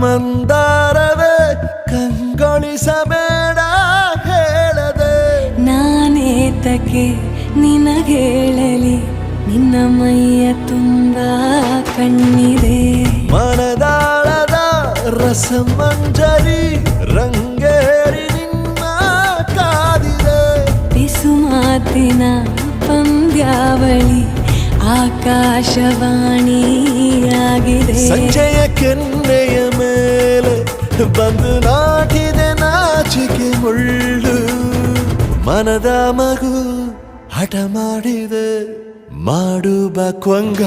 ಮಂದಾರವೇ ಕಂಗೊಳಿಸಬೇಡ ಹೇಳದೆ ನಾನೇತಕ್ಕೆ ನಿನಗೇಳಲಿ ನಿನ್ನ ಮೈಯ ತುಂಬ ಕಣ್ಣಿದೆ ಮನದಾಳದ ರಸಮಂಜರಿ ರಂಗೇರಿ ನಿನ್ನ ಕಾದಿದೆ ಬಿಸು ಮಾತಿನ ಪಂದ್ಯಾವಳಿ ಆಕಾಶವಾಣಿಯಾಗಿದೆ ಸಂಜೆಯ ಕೆನ್ನೆಯ ಮೇಲೆ ಬಂದು ನಾಟಿದೆ ನಾಚಿಕೆ ಮುಳ್ಳು ಮನದ ಮಗು ಹಠ ಮಾಡಿದೆ ಮಾಡುವ ಕೊಂಗ